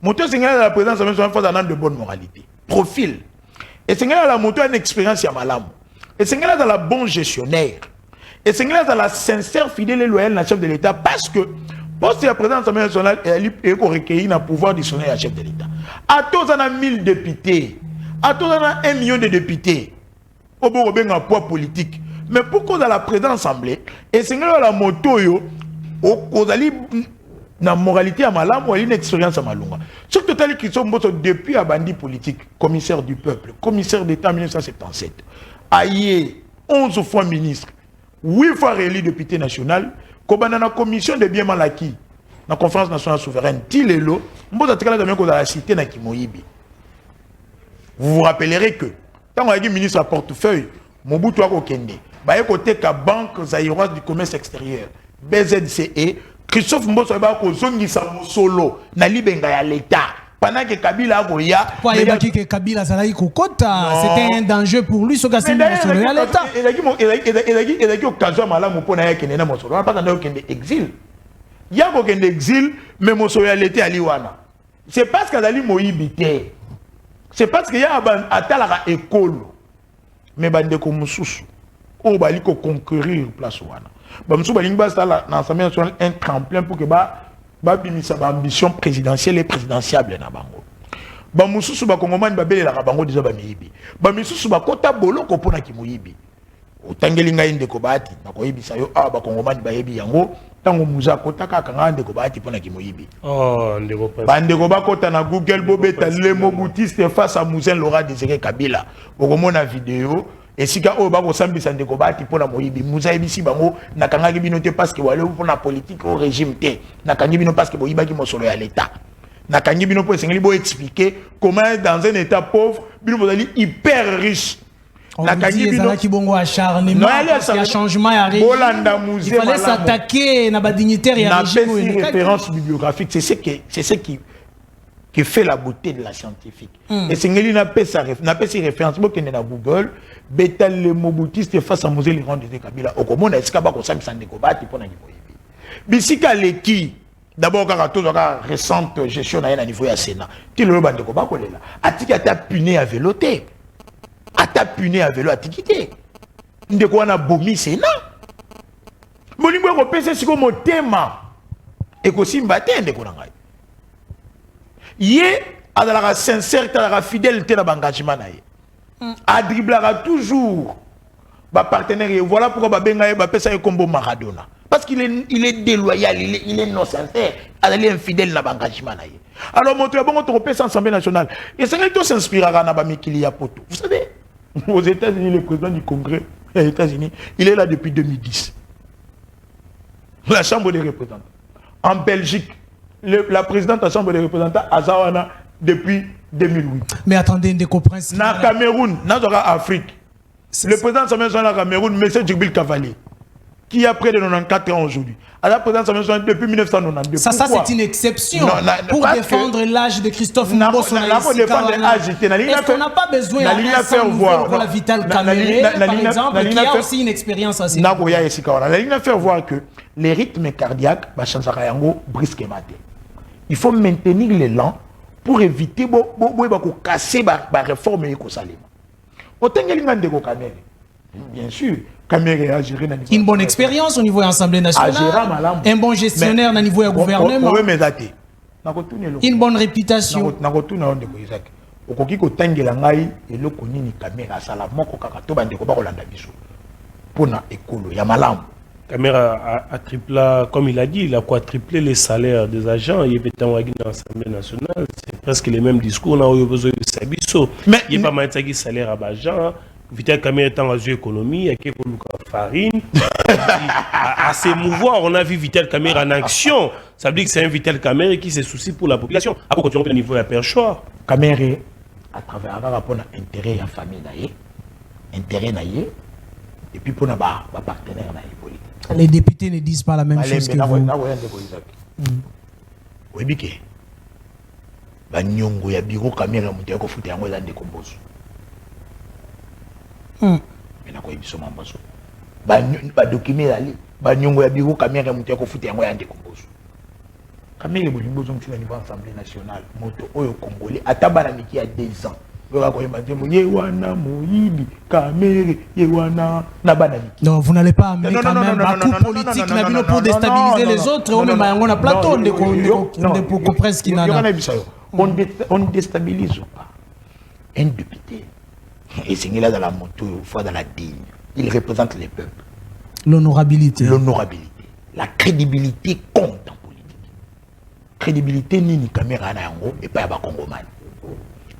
Moto c'est dans la présence de bonne moralité. Profil. Et c'est dans la moto une expérience à malam. Et c'est dans la bonne gestionnaire. Et c'est dans la sincère, fidèle et loyale la chef de l'État parce que poste la présidence de l'Assemblée nationale et Ali est recueilli dans le pouvoir discrétionnaire à chef de l'État. À tous on a 1000 députés. À tous on a 1 million de députés. Au bout d'un poids politique. Mais pourquoi dans la présidence assemblée, et c'est dans la moto, au la moralité à malam ou une expérience à malunga. Sur total qui sont depuis à bandit politique, commissaire du peuple, commissaire d'État en 1977, aïe 11 fois ministre, 8 fois réélu député national, comme dans la commission de biens mal acquis, dans la conférence nationale souveraine, Tilelo, mboza tekala dans la cité na Kimoyibi. Vous vous rappellerez que quand on a dit ministre à portefeuille, Mobutu a Kende, bah côté ka banque zaïroise du commerce extérieur, BZCE, Christophe Mboso a ko zongi sa solo na libenga ya l'État. Pendant que Kabila a goya, il a dit que Kabila zalaï kokota, c'était un danger pour lui ce gars c'est solo ya l'État. Il a dit occasion malamu pona ya Kende na mosolo, pas dans Kende exil. Ya ko Kende exil, mais mosolo ya l'État ali wana. C'est parce que dali moyibité. C'est parce qu'il y a un école. Mais il y a un conquérir place. Un tremplin pour que l'ambition présidentielle et présidentielle. ba mususu ba kongomani ba belela bango déjà ba miyibi ba misusu ba kota boloko pona ki moyibi otangeli ngai ndeko bati nakoyebisa yo a ba kongomani ba yebi yango tango muza kota kaka nga ndeko bati pona ki moyibi ndeko bandeko bakota na Google bobeta le mobutiste face à Mouzen Laurent Désiré Kabila okomona vidéo esika oyo bakosambisa ndeko bati pona moyibi muza yebisi bango nakangaki bino te parce que wale pona politique au régime te nakangi bino parce que boyibaki mosolo ya l'état nakangi bino po esengeli bo expliquer comment dans un état pauvre bino bozali hyper riche nakangi bino ki bongo acharnement ya changement ya régime il fallait s'attaquer na ba dignitaire ya régime une référence bibliographique c'est ce qui fait la beauté de la scientifique et sengeli na pesa référence bo kende na Google betal le mobutiste face à Moselle Laurent Désiré Kabila okomona esika ba ko sambisa ndeko bati pona ngiboyebi bisika leki d'abord quand tout la récente gestion na niveau ya Sénat ti le bandeko ba kolela atiki ata puni à véloté ata puni à vélo atikité ndeko wana bomi Sénat molimbo ko pesa siko motema e ko simba te ndeko na ngai ye adala sincère ta fidélité na engagement na ye a driblera toujours ba partenaire et voilà pourquoi ba benga ba pesa e combo Maradona parce qu'il est déloyal il est non sincère il est infidèle na engagement na ye alors montre bon on pesa Assemblée nationale et ça qui s'inspirera na ba mikili ya poto vous savez aux États-Unis le président du Congrès aux États-Unis il est là depuis 2010 la Chambre des représentants en Belgique la présidente de la Chambre des représentants Azawana depuis 2008. Mais attendez, Ndeko Prince. Na Cameroun, dans Afrique, le président de la Cameroun, M. Djibril Cavalier, qui a près de 94 ans aujourd'hui. À la présidence de la depuis 1992. Ça c'est une exception pour défendre l'âge de Christophe Mbosso. Est-ce qu'on n'a pas besoin d'un nouveau pour la Vital Kamerhe, par exemple, qui a aussi une expérience assez. La ligne à faire voir que les rythmes cardiaques, brusquement. Il faut maintenir l'élan pour éviter de casser la réforme écossalienne. Bien sûr, Kamerhe a géré une bonne expérience au niveau de l'Assemblée nationale, un bon gestionnaire au niveau du gouvernement, une bonne réputation. Kamerhe a triplé, comme il a dit, il a quadruplé les salaires des agents. Il est dans l'Assemblée nationale, c'est presque les mêmes discours. Mais il n'y a pas de salaire à agents. Vital Kamerhe est en économie, il y a quelques farine. À s'émouvoir, on a vu Vital Kamerhe en action. Ça veut dire que c'est un Vital Kamerhe qui se soucie pour la population. À quoi continuer au niveau de la perchoir Kamerhe, à travers un rapport d'intérêt à la famille, intérêt et puis pour nos partenaires politiques. Les députés ne disent pas la même chose que vous. Oui, biké. Banyongo ya biro Kamerhe muteko futa yango za ndeko Mbosso. Mais quoi ils sont Mbosso. Ba document ali. Banyongo ya biro Kamerhe muteko futa yango ya ndeko Mbosso. Kamerhe bolimbo zo mtina niveau Assemblée nationale. Moto oyo congolais atabana miki ya 2 ans. Non, vous n'allez pas amener quand même un coup politique pour déstabiliser les autres. On a plateau de presse qui n'a pas. On ne déstabilise pas un député. Et c'est là dans la moto, fois dans la digne. Il représente les peuples. L'honorabilité. L'honorabilité. La crédibilité compte en politique. Crédibilité ni caméra na yango et pas à Congomani.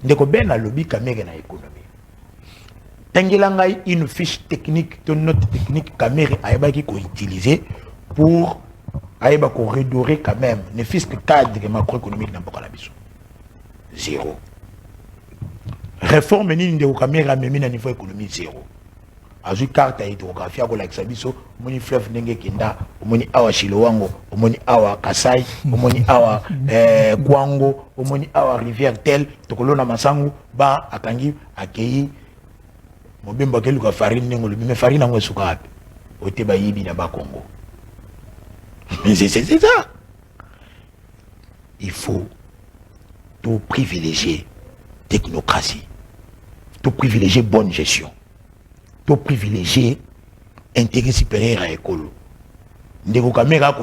Ndeko ben a lobby Kamerhe na économie. Tengela une fiche technique, une note technique Kamerhe a qui qu'on utiliser pour qu'on redorer quand même ne fût que cadre macroéconomique dans la biso. Zéro. Réforme ni ndeko Kamerhe a même à niveau économique zéro. Azu carte hydrographie à la biso, moni fleuve ndenge kenda, moni awa Chilowango, moni awa Kasai, moni awa Kwango, moni awa rivière tel, tokolona masangu ba akangi akei mobemba keluka farine ndenge le farine ngo suka ote ba yibi na ba Congo. Mais c'est ça. Il faut tout privilégier technocratie, tout privilégier bonne gestion. Pour privilégier intérêt supérieur à l'école. Ndeko Kamerhe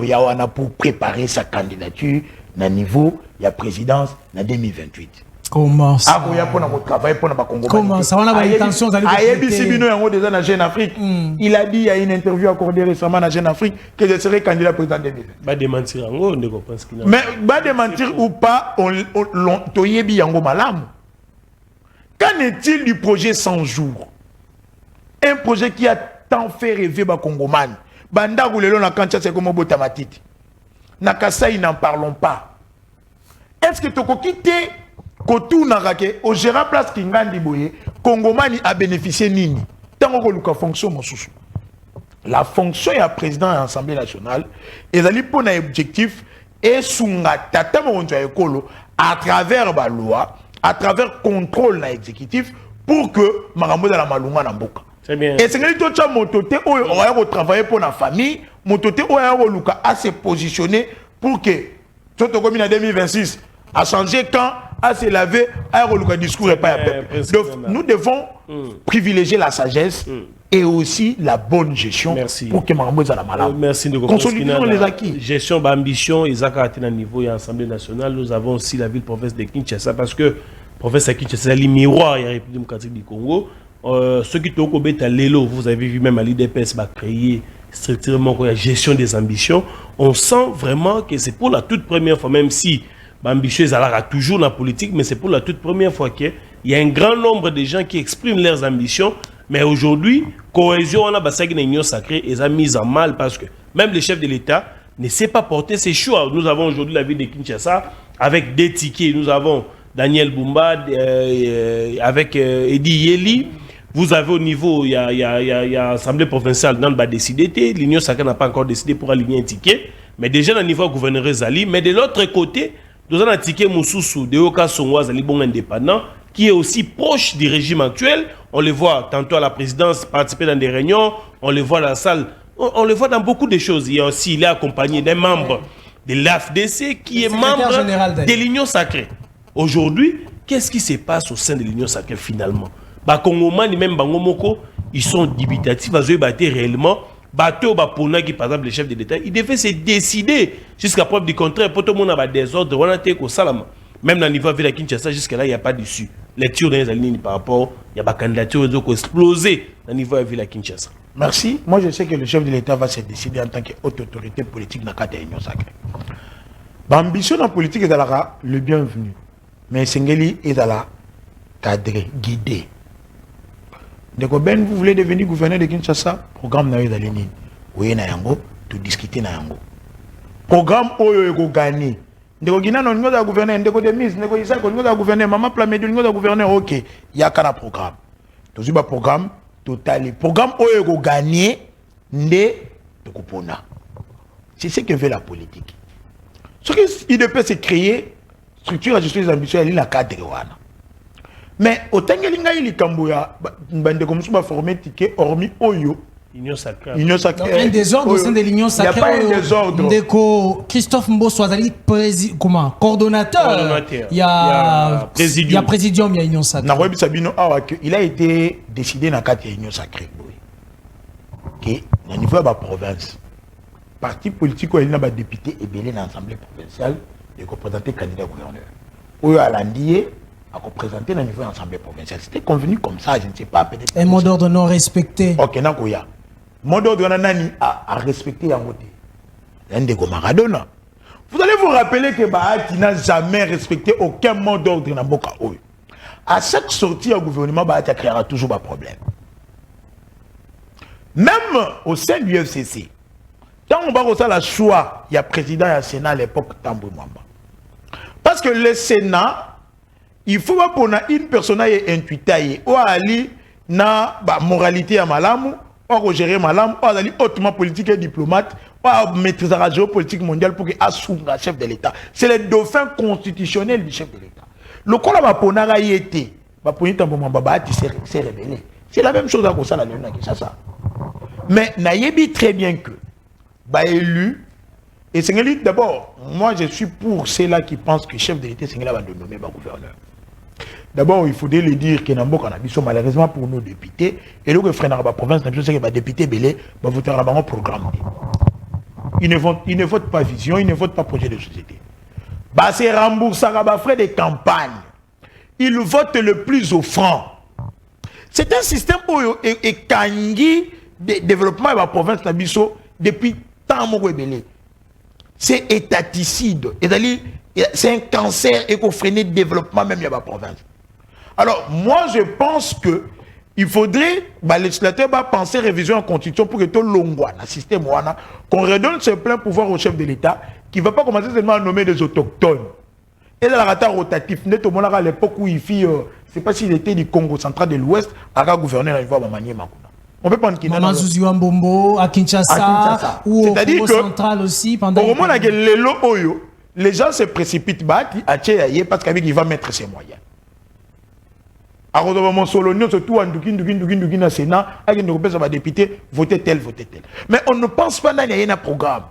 pour préparer sa candidature na niveau de la présidence en 2028. Comment ça? Il y a pour travailler pour Congo. Comment ça? On a des intentions d'aller déjà en Jeune Afrique. Il a dit il y a une interview accordée récemment à Jeune Afrique que je serai candidat président 2020. Pas démentir on ne comprend ce qu'il a. Mais pas démentir ou pas, on toyebi yango malam. Qu'en est-il du projet 100 jours? Un projet qui a tant fait rêver les Congomans. Banda Goulelo na Kancha c'est comme Botamatiti. Nakasai n'en parlons pas. Est-ce que tu as quitté Kotou Narake au gérant place Kingandi Boye, Congomani a bénéficié nini? Tant que le fonction mon sous. La fonction est à président de l'Assemblée nationale et elle a pour un objectif et sunga tata monja ekolo à travers la loi, à travers le contrôle de l'exécutif pour que Marambo dans la malunga na mboka. C'est bien. Et c'est que tout ça mototé où on va travailler pour la famille, mototé où on va se positionner pour que tout le monde en 2026 a changé quand à se laver, à le discours et pas à peuple. Donc, nous devons privilégier la sagesse et aussi la bonne gestion pour que Marambo soit la malade. Merci de consolidons les acquis. Gestion d'ambition, ils ont à un niveau et à l'Assemblée nationale. Nous avons aussi la ville-province de Kinshasa parce que la province de Kinshasa est le miroir de la République démocratique du Congo. Ceux qui ont à l'élo, vous avez vu même à l'IDPS créer strictement la gestion des ambitions. On sent vraiment que c'est pour la toute première fois, même si ambitieux a toujours dans la politique, mais c'est pour la toute première fois qu'il y a un grand nombre de gens qui expriment leurs ambitions. Mais aujourd'hui, cohésion, on a une union sacrée et ça mise en mal parce que même le chef de l'État ne sait pas porter ses choix. Nous avons aujourd'hui la ville de Kinshasa avec des tickets. Nous avons Daniel Bumba avec Eddie Yeli. Vous avez au niveau, il y a l'Assemblée provinciale dans le bas décidé. L'Union sacrée n'a pas encore décidé pour aligner un ticket. Mais déjà, au niveau gouverneur Zali. Mais de l'autre côté, nous avons un ticket Moussoussou de Oka Songwa Zali bon indépendant qui est aussi proche du régime actuel. On le voit tantôt à la présidence participer dans des réunions. On le voit dans la salle. On le voit dans beaucoup de choses. Il est accompagné d'un membre de l'AFDC qui est membre de l'Union sacrée. Aujourd'hui, qu'est-ce qui se passe au sein de l'Union sacrée finalement? Congomans et même Bangomoko, ils sont dubitatifs, ils ont battu réellement. Bateau Bapona qui par exemple le chef de l'État, il devait se décider jusqu'à preuve du contraire. Pour tout le monde a des ordres, on a été au Salama. Même dans le niveau de la Kinshasa, jusqu'à là, il n'y a pas d'issue. Lecture dans les lignes par rapport, il y a des candidatures qui ont explosé dans le niveau de la Kinshasa. Merci. Moi, je sais que le chef de l'État va se décider en tant qu'autorité politique dans la Union sacrée. L'ambition dans la politique est le bienvenu. Mais Sengeli est cadré, guidé. Donc, ben, vous voulez devenir gouverneur de Kinshasa, programme na yeza lenini. Oye na yango, tu discuter na yango. Programme oyo ego gagner. Ndeko gina no ngoza gouverneur, ndeko de mise, ndeko isako ngoza gouverneur, mama plamedu ngoza gouverneur, OK. Ya kana programme. Tozu ba programme total. Programme oyo ego gagner ndé de kupona. C'est ce que veut la politique. Ce qui peut se créer structure à gestion des ambitions, elle est la cadre wana. Mais autant que l'ingénieur il camboya bande comme ça formé ticket hormis oyo Union sacrée. Union sacrée. Un désordre au sein de l'Union sacrée. Il n'y a pas un désordre. Ndeko Christophe Mbosso Azali coordonnateur. Il y a présidium. Il y a présidium, il y a Union sacrée. Narobi Sabino il a été décidé dans quatre Union sacrée. OK, au niveau de la province. Parti politique où il y a des députés et belé dans l'Assemblée provinciale de représenter candidat gouverneur. Oyo Alandié à représenter dans le niveau de l'Assemblée provinciale. C'était convenu comme ça, je ne sais pas, peut-être. Un mot d'ordre non respecté. Ok, Nakoya. Mot d'ordre nani à respecter à voter. Ndeko Maradona. Vous allez vous rappeler que Bahati n'a jamais respecté aucun mot d'ordre dans Boka Oyo. À chaque sortie au gouvernement, Bahati créera toujours un problème. Même au sein du FCC, quand on va faire le choix, il y a président et Sénat à l'époque, Tambou Mwamba. Parce que le Sénat, il faut pas pour une personne intuitée ou aller na moralité à malamu ou gérer malamu ou aller hautement politique et diplomate ou maîtriser la géopolitique mondiale pour que assume chef de l'État. C'est le dauphin constitutionnel du chef de l'État. Le cas là pour n'a été pour une tambour mamba s'est révélé. C'est la même chose à cause de la Léona Kinshasa. Mais naïbi très bien que élu et c'est d'abord moi je suis pour ceux-là qui pensent que le chef de l'État c'est là va nommer gouverneur. D'abord, il faudrait le dire que Nambo a malheureusement pour nos députés, et le frère dans la province, les députés belé va voter un programme. Ils ne votent pas vision, ils ne votent pas projet de société. C'est rembourser les frais de campagne. il vote le plus offrant. C'est un système où et kangi de développement de la province Nabiso depuis tant de c'est étaticide. C'est un cancer et qu'on freine le développement même de la province. Alors, moi, je pense que il faudrait, le législateur va penser révision en constitution pour que tout l'ongwa, le système, qu'on redonne ce plein pouvoir au chef de l'État, qui ne va pas commencer seulement à nommer des autochtones. Et dans la rata rotatif, à l'époque où il fit, je ne sais pas s'il était du Congo central de l'Ouest, à gouverner la voie Mamanie Makuna. On peut prendre Maman Zouzou Mbombo, à Kinshasa, ou au Congo central aussi. Pendant au moment où les gens se précipitent parce qu'il va mettre ses moyens. Alors, mon solonio, surtout en Doukin, Sénat, avec nos députés, voter tel. Mais on ne pense pas qu'il y a un programme.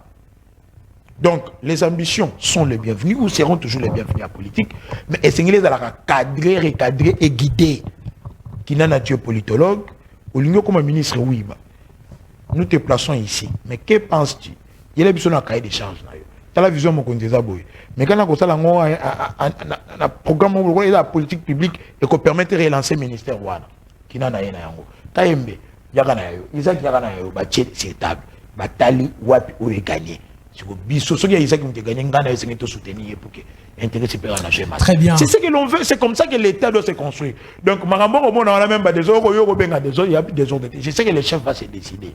Donc, les ambitions sont les bienvenues, ou seront toujours les bienvenues en politique, mais essayer de cadrer, recadrer et guider. Qui n'a nature politologue, au lieu comme ministre, oui, nous te plaçons ici. Mais que penses-tu? Il y a besoin d'un cahier d'échange. Tu as la vision, mon conseiller. Mais quand on a un programme de la politique publique et qu'on permet de relancer le ministère, qui n'a rien à yango. Taïmbe, Isaac Yaganayo, c'est table. Batali, Wapi, ou est gagné. Très bien. C'est ce que l'on veut, c'est comme ça que l'État doit se construire. Donc, on a même des autres, il y a des autres. Je sais que le chef va se décider.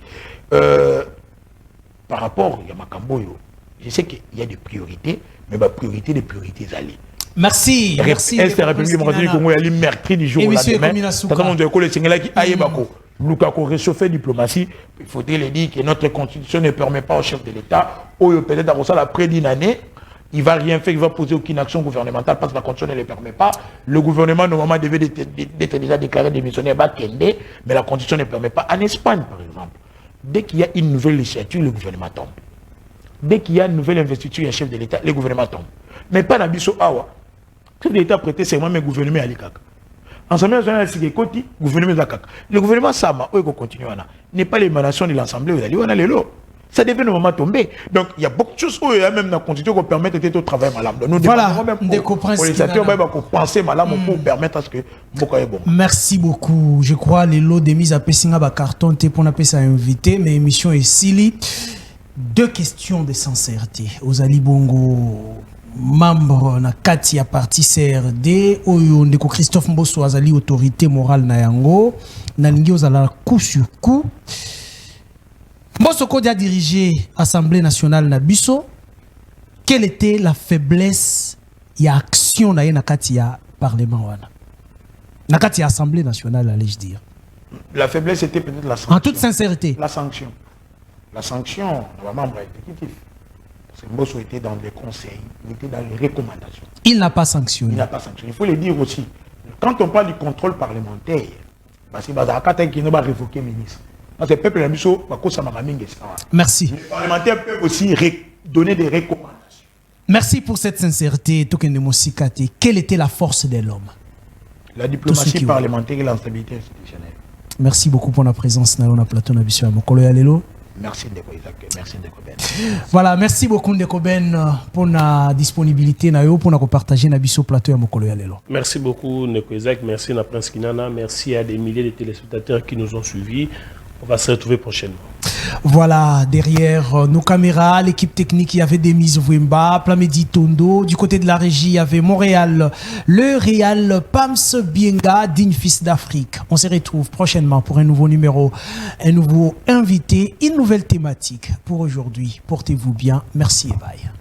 Par rapport à Makamboyo, je sais qu'il y a des priorités, mais des priorités allées. Merci. Merci. Est-ce que la République démocratique du Congo est meurtri du jour au lendemain? Nous avons réchauffé la diplomatie. Il faudrait le dire que notre constitution ne permet pas au chef de l'État, ou peut-être après d'une année, il ne va rien faire, il va poser aucune action gouvernementale parce que la constitution ne le permet pas. Le gouvernement, normalement, devait être déjà déclaré démissionnaire, mais la constitution ne permet pas. En Espagne, par exemple, dès qu'il y a une nouvelle législature, le gouvernement tombe. Dès qu'il y a une nouvelle investiture, il y a un chef de l'État, le gouvernement tombe. Mais pas dans Bisso Awa. Le chef de l'État a prêté serment, mais le gouvernement a l'Ikaka. Ensemble nationale, le gouvernement Zakak. Le gouvernement Sama, n'est pas l'émanation de l'Assemblée, ça devait normalement tomber. Donc il y a beaucoup de choses où il y a même dans la constitution qui permettent de travailler malade. Nous voilà, pour les acteurs pour penser malade pour permettre à ce que beaucoup est bon. Merci beaucoup. Je crois les lots de mise à Pessinga ba carton te pour appeler ça invité, mais émission est Sili. Deux questions de sincérité. Ozali Bongo membre na kati ya parti CRD oyo ndeko Christophe Mbosso azali autorité morale na yango na lingi ozala coup sur coup. Mbosso Kodi a dirigé Assemblée nationale na biso. Quelle était la faiblesse ya action na ye na kati ya parlement wana? Na kati ya Assemblée nationale, allais-je dire. La faiblesse était peut-être la sanction. En toute sincérité. La sanction. La sanction, le membre exécutif. Mbosso était dans les conseils, il était dans les recommandations. Il n'a pas sanctionné. Il n'a pas sanctionné. Il faut le dire aussi. Quand on parle du contrôle parlementaire, parce que qui ne va révoquer ministre. Parce que le peuple merci. Les parlementaires peuvent aussi donner des recommandations. Merci pour cette sincérité. Quelle était la force de l'homme? La diplomatie parlementaire et l'instabilité institutionnelle. Merci beaucoup pour la présence dans le plateau de Mokolo Yalelo. Merci Ndeko Isaac, merci Ndeko Ben. Voilà, merci beaucoup Ndeko Ben pour la disponibilité pour partager na biso plateau à Mokolo Yalelo. Merci beaucoup Ndeko Isaac, merci na Prince Kinana, merci à des milliers de téléspectateurs qui nous ont suivis. On va se retrouver prochainement. Voilà, derrière nos caméras, l'équipe technique, il y avait Demise Wemba, Plamedi Tondo. Du côté de la régie, il y avait Montréal, le Real, Pams Bienga, digne fils d'Afrique. On se retrouve prochainement pour un nouveau numéro, un nouveau invité, une nouvelle thématique pour aujourd'hui. Portez-vous bien. Merci et bye.